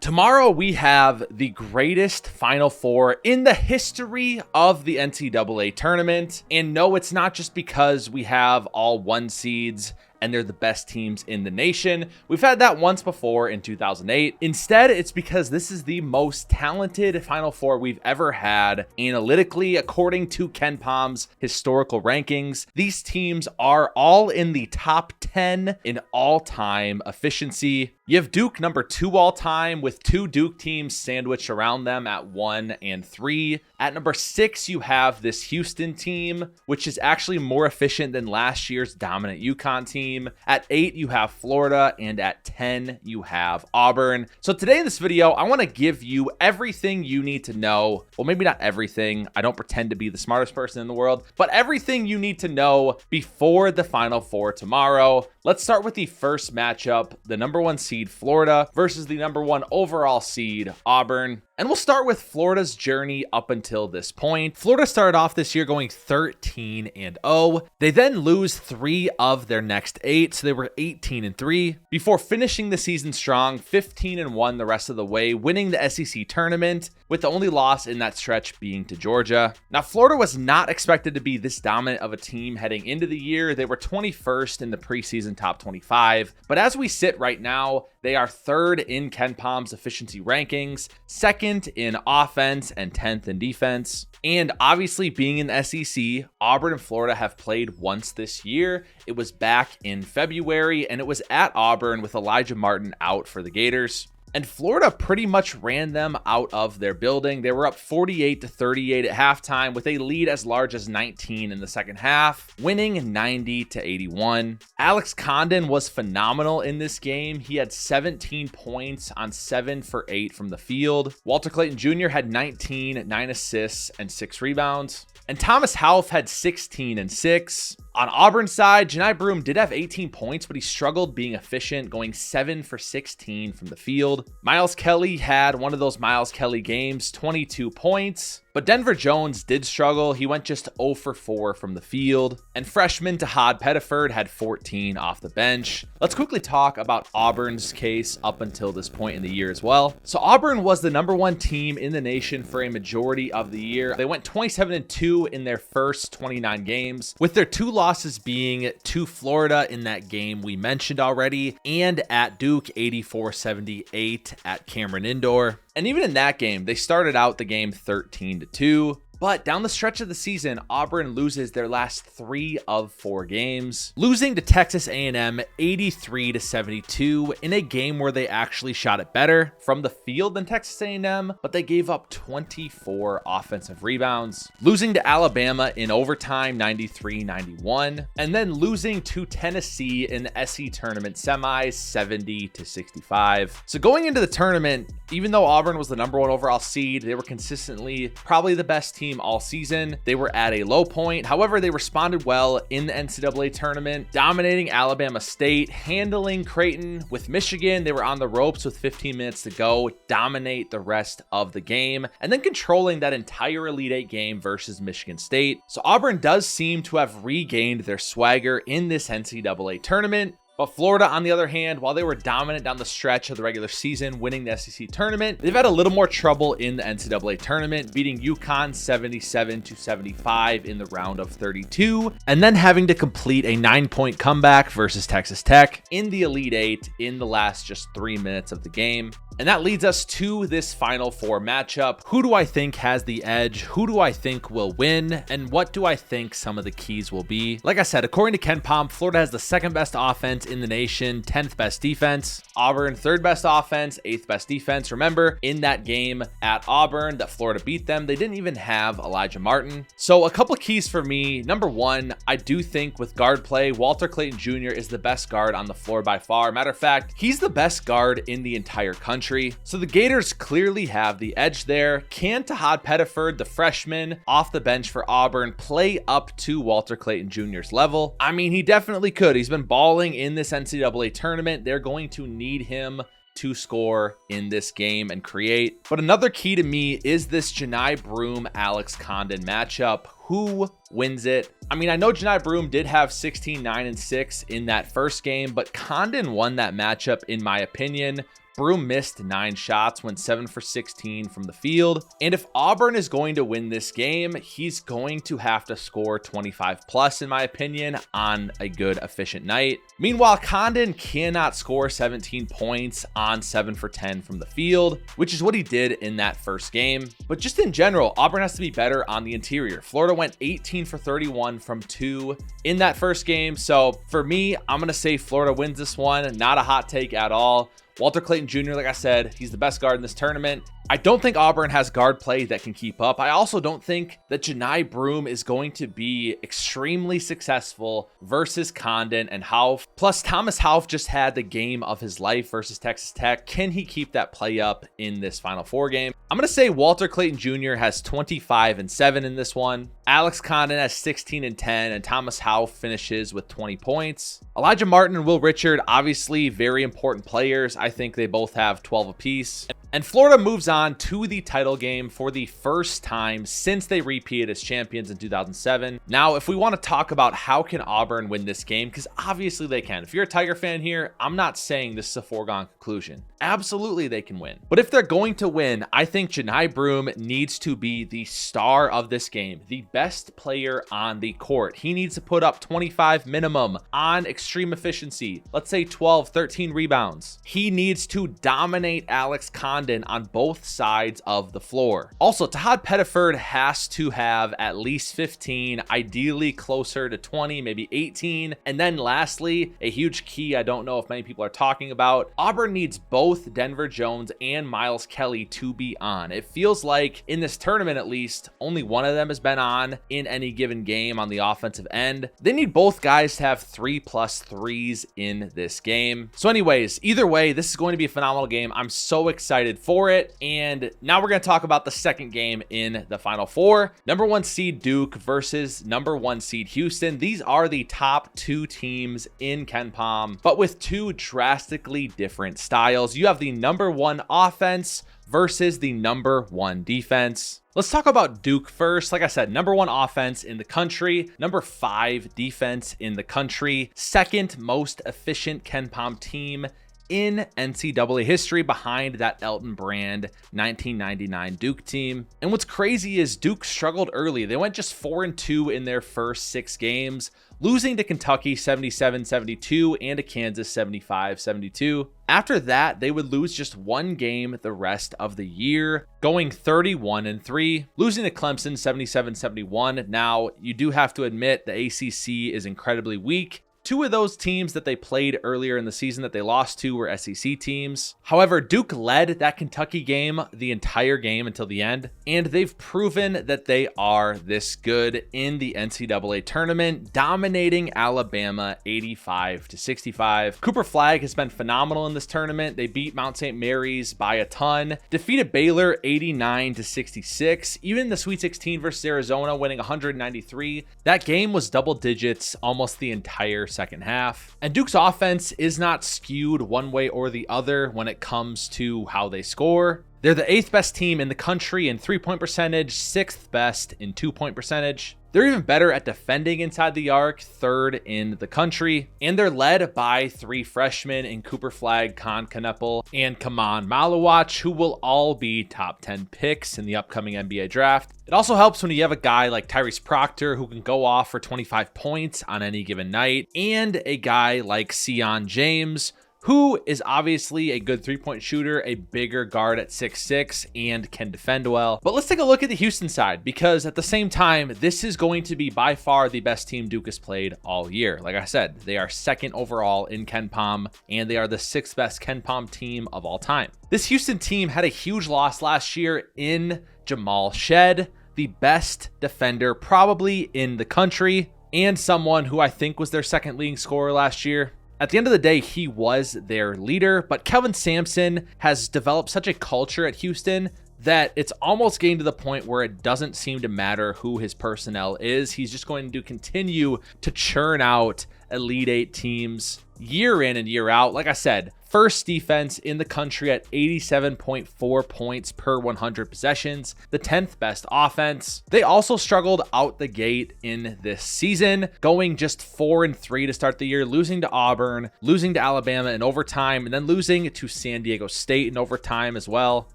Tomorrow we have the greatest Final Four in the history of the NCAA tournament. And no, it's not just because we have all 1 seeds and they're the best teams in the nation. We've had that once before in 2008. Instead, it's because this is the most talented Final Four we've ever had. Analytically, according to KenPom's historical rankings, these teams are all in the top 10 in all-time efficiency. You have Duke number 2 all time with 2 Duke teams sandwiched around them at 1 and 3. At number 6, you have this Houston team, which is actually more efficient than last year's dominant UConn team. At 8, you have Florida, and at 10, you have Auburn. So today in this video, I want to give you everything you need to know. Well, maybe not everything. I don't pretend to be the smartest person in the world, but everything you need to know before the Final Four tomorrow. Let's start with the first matchup, the number 1 seed Florida versus the number 1 overall seed Auburn. And we'll start with Florida's journey up until this point. Florida started off this year going 13-0. They then lose 3 of their next 8, so they were 18-3 before finishing the season strong, 15-1 the rest of the way, winning the SEC tournament, with the only loss in that stretch being to Georgia. Now, Florida was not expected to be this dominant of a team heading into the year. They were 21st in the preseason top 25, but as we sit right now, they are 3rd in KenPom's efficiency rankings, 2nd in offense, and 10th in defense. And obviously, being in the SEC, Auburn and Florida have played once this year. It was back in February, and it was at Auburn with Elijah Martin out for the Gators. And Florida pretty much ran them out of their building. They were up 48-38 at halftime with a lead as large as 19 in the second half, winning 90-81. Alex Condon was phenomenal in this game. He had 17 points on 7 for 8 from the field. Walter Clayton Jr. had 19, 9 assists, and 6 rebounds. And Thomas Hauff had 16 and 6. On Auburn's side, Janai Broome did have 18 points, but he struggled being efficient, going 7 for 16 from the field. Miles Kelly had one of those Miles Kelly games, 22 points. But Denver Jones did struggle. He went just 0 for 4 from the field. And freshman Tahad Pettiford had 14 off the bench. Let's quickly talk about Auburn's case up until this point in the year as well. So Auburn was the number 1 team in the nation for a majority of the year. They went 27-2 in their first 29 games, with their 2 losses being to Florida in that game we mentioned already, and at Duke 84-78 at Cameron Indoor. And even in that game, they started out the game 13-2. But down the stretch of the season, Auburn loses their last 3 of 4 games, losing to Texas A&M 83-72 in a game where they actually shot it better from the field than Texas A&M, but they gave up 24 offensive rebounds, losing to Alabama in overtime 93-91, and then losing to Tennessee in the SEC tournament semis 70-65. So going into the tournament, even though Auburn was the number 1 overall seed, they were consistently probably the best team all season. They were at a low point. However, they responded well in the NCAA tournament, dominating Alabama State, handling Creighton. With Michigan, they were on the ropes with 15 minutes to go, dominate the rest of the game, and then controlling that entire Elite 8 game versus Michigan State. So Auburn does seem to have regained their swagger in this NCAA tournament. But Florida, on the other hand, while they were dominant down the stretch of the regular season, winning the SEC tournament, they've had a little more trouble in the NCAA tournament, beating UConn 77-75 in the round of 32, and then having to complete a 9-point comeback versus Texas Tech in the Elite 8 in the last just 3 minutes of the game. And that leads us to this Final Four matchup. Who do I think has the edge? Who do I think will win? And what do I think some of the keys will be? Like I said, according to KenPom, Florida has the 2nd best offense in the nation, 10th best defense. Auburn, 3rd best offense, 8th best defense. Remember, in that game at Auburn that Florida beat them, they didn't even have Elijah Martin. So a couple of keys for me. Number 1, I do think with guard play, Walter Clayton Jr. is the best guard on the floor by far. Matter of fact, he's the best guard in the entire country. So the Gators clearly have the edge there. Can Tahad Pettiford, the freshman off the bench for Auburn, play up to Walter Clayton Jr.'s level? I mean, he definitely could. He's been balling in this NCAA tournament. They're going to need him to score in this game and create. But another key to me is this Janai Broome Alex Condon matchup. Who wins it? I mean, I know Janai Broome did have 16, 9, and 6 in that first game, but Condon won that matchup in my opinion Broom missed 9 shots, went 7 for 16 from the field. And if Auburn is going to win this game, he's going to have to score 25 plus, in my opinion, on a good, efficient night. Meanwhile, Condon cannot score 17 points on 7 for 10 from the field, which is what he did in that first game. But just in general, Auburn has to be better on the interior. Florida went 18 for 31 from 2 in that first game. So for me, I'm going to say Florida wins this one. Not a hot take at all. Walter Clayton Jr., like I said, he's the best guard in this tournament. I don't think Auburn has guard play that can keep up. I also don't think that Johni Broome is going to be extremely successful versus Condon and Hauff. Plus, Thomas Hauff just had the game of his life versus Texas Tech. Can he keep that play up in this Final Four game? I'm going to say Walter Clayton Jr. has 25 and 7 in this one. Alex Condon has 16 and 10, and Thomas Hauff finishes with 20 points. Elijah Martin and Will Richard, obviously very important players. I think they both have 12 apiece. And Florida moves on to the title game for the first time since they repeated as champions in 2007. Now, if we want to talk about how can Auburn win this game, because obviously they can. If you're a Tiger fan here, I'm not saying this is a foregone conclusion. Absolutely they can win. But if they're going to win, I think Johni Broome needs to be the star of this game, the best player on the court. He needs to put up 25 minimum on extreme efficiency. Let's say 12, 13 rebounds. He needs to dominate Alex Condon on both sides of the floor. Also, Tahad Pettiford has to have at least 15, ideally closer to 20, maybe 18. And then lastly, a huge key I don't know if many people are talking about, Auburn needs both Denver Jones and Miles Kelly to be on. It feels like in this tournament, at least, only one of them has been on in any given game on the offensive end. They need both guys to have 3+ threes in this game. So anyways, either way, this is going to be a phenomenal game. I'm so excited for it. And now we're going to talk about the second game in the Final Four. Number 1 seed Duke versus number 1 seed Houston. These are the top 2 teams in KenPom, but with 2 drastically different styles. You have the number 1 offense versus the number 1 defense. Let's talk about Duke first. Like I said, number 1 offense in the country, number 5 defense in the country, second most efficient KenPom team in NCAA history behind that Elton Brand 1999 Duke team. And what's crazy is Duke struggled early. They went just 4-2 in their first 6 games, losing to Kentucky 77-72 and to Kansas 75-72. After that, they would lose just 1 game the rest of the year, going 31-3, losing to Clemson 77-71. Now, you do have to admit the ACC is incredibly weak. 2 of those teams that they played earlier in the season that they lost to were SEC teams. However, Duke led that Kentucky game the entire game until the end, and they've proven that they are this good in the NCAA tournament, dominating Alabama 85-65. Cooper Flagg has been phenomenal in this tournament. They beat Mount St. Mary's by a ton, defeated Baylor 89-66. Even the Sweet 16 versus Arizona, winning 193. That game was double digits almost the entire second half. And Duke's offense is not skewed one way or the other when it comes to how they score. They're the 8th best team in the country in 3-point percentage, 6th best in 2-point percentage. They're even better at defending inside the arc, 3rd in the country. And they're led by 3 freshmen in Cooper Flagg, Kon Kneppel, and Kaman Malawach, who will all be top 10 picks in the upcoming NBA draft. It also helps when you have a guy like Tyrese Proctor who can go off for 25 points on any given night, and a guy like Sion James, who is obviously a good 3-point shooter, a bigger guard at 6'6", and can defend well. But let's take a look at the Houston side, because at the same time, this is going to be by far the best team Duke has played all year. Like I said, they are 2nd overall in KenPom, and they are the 6th best KenPom team of all time. This Houston team had a huge loss last year in Jamal Shead, the best defender probably in the country, and someone who I think was their 2nd leading scorer last year. At the end of the day, he was their leader, but Kelvin Sampson has developed such a culture at Houston that it's almost getting to the point where it doesn't seem to matter who his personnel is. He's just going to continue to churn out Elite 8 teams year in and year out. Like I said, first defense in the country at 87.4 points per 100 possessions, the 10th best offense. They also struggled out the gate in this season, going just 4-3 to start the year, losing to Auburn, losing to Alabama in overtime, and then losing to San Diego State in overtime as well.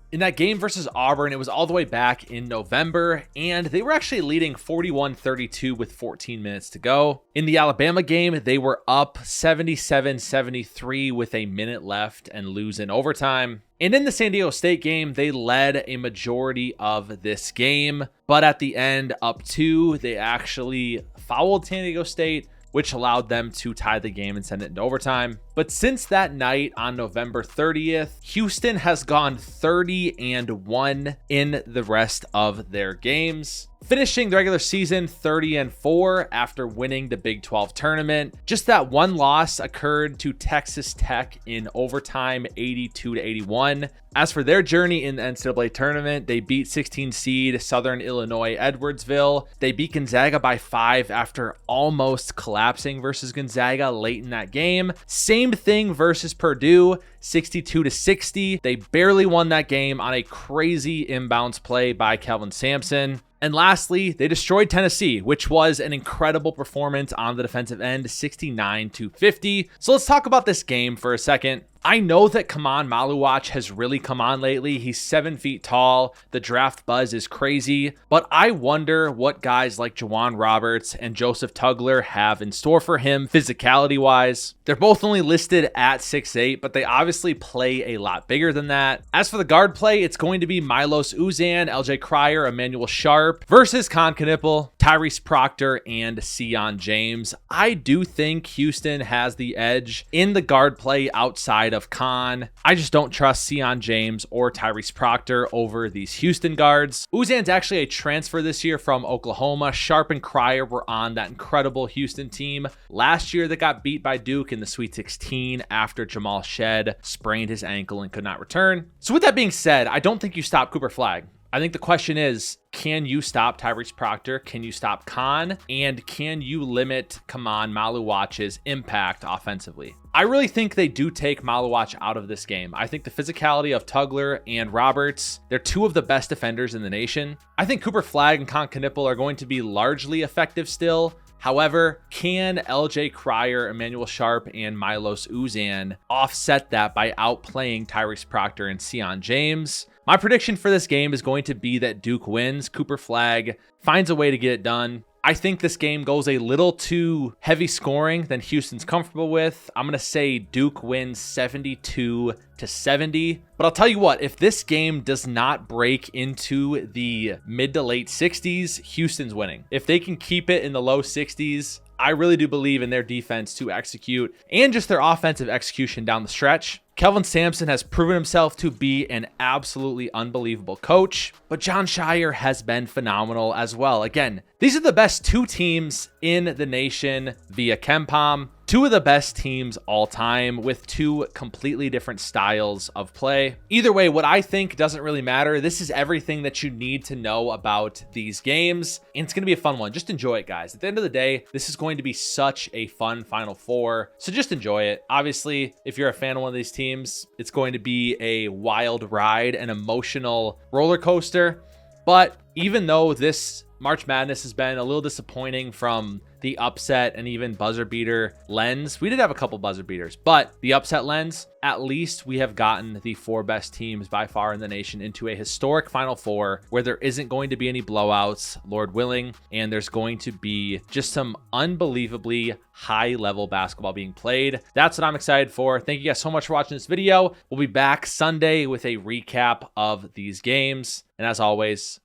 In that game versus Auburn, it was all the way back in November, and they were actually leading 41-32 with 14 minutes to go. In the Alabama game, they were up 77-73 with a minute left and lose in overtime. And in the San Diego State game, they led a majority of this game, but at the end, up 2, they actually fouled San Diego State, which allowed them to tie the game and send it into overtime. But since that night on November 30th, Houston has gone 30-1 in the rest of their games, finishing the regular season 30-4 after winning the Big 12 tournament. Just that one loss occurred to Texas Tech in overtime, 82-81. As for their journey in the NCAA tournament, they beat 16 seed Southern Illinois Edwardsville. They beat Gonzaga by 5 after almost collapsing versus Gonzaga late in that game. Same thing versus Purdue, 62-60. They barely won that game on a crazy inbounds play by Kelvin Sampson. And lastly, they destroyed Tennessee, which was an incredible performance on the defensive end, 69-50. So let's talk about this game for a second. I know that Kaman Maluach has really come on lately. He's 7 feet tall. The draft buzz is crazy, but I wonder what guys like Juwan Roberts and Joseph Tugler have in store for him physicality wise. They're both only listed at 6'8", but they obviously play a lot bigger than that. As for the guard play, it's going to be Milos Uzan, LJ Cryer, Emmanuel Sharp versus Con Knipple, Tyrese Proctor, and Sion James. I do think Houston has the edge in the guard play outside of Con. I just don't trust Sion James or Tyrese Proctor over these Houston guards. Uzan's actually a transfer this year from Oklahoma. Sharp and Cryer were on that incredible Houston team last year that got beat by Duke in the Sweet 16 after Jamal Shed sprained his ankle and could not return. So with that being said, I don't think you stop Cooper Flagg. I think the question is, can you stop Tyrese Proctor? Can you stop Con? And can you limit Kaman Maluach's impact offensively? I really think they do take Maluach out of this game. I think the physicality of Tugler and Roberts, they're two of the best defenders in the nation. I think Cooper Flagg and Con Knipple are going to be largely effective still. However, can LJ Cryer, Emmanuel Sharp, and Milos Uzan offset that by outplaying Tyrese Proctor and Sion James? My prediction for this game is going to be that Duke wins. Cooper Flagg finds a way to get it done. I think this game goes a little too heavy scoring than Houston's comfortable with. I'm going to say Duke wins 72-70. But I'll tell you what, if this game does not break into the mid to late 60s, Houston's winning. If they can keep it in the low 60s, I really do believe in their defense to execute and just their offensive execution down the stretch. Kelvin Sampson has proven himself to be an absolutely unbelievable coach, but Jon Scheyer has been phenomenal as well. Again, these are the best 2 teams in the nation via KenPom. 2 of the best teams all time with 2 completely different styles of play. Either way, what I think doesn't really matter. This is everything that you need to know about these games, and it's going to be a fun one. Just enjoy it, guys. At the end of the day, this is going to be such a fun Final Four, so just enjoy it. Obviously, if you're a fan of one of these teams, it's going to be a wild ride, an emotional roller coaster. But even though this March Madness has been a little disappointing from the upset and even buzzer beater lens. We did have a couple buzzer beaters, but the upset lens, at least we have gotten the 4 best teams by far in the nation into a historic Final Four where there isn't going to be any blowouts, Lord willing, and there's going to be just some unbelievably high level basketball being played. That's what I'm excited for. Thank you guys so much for watching this video. We'll be back Sunday with a recap of these games. And as always,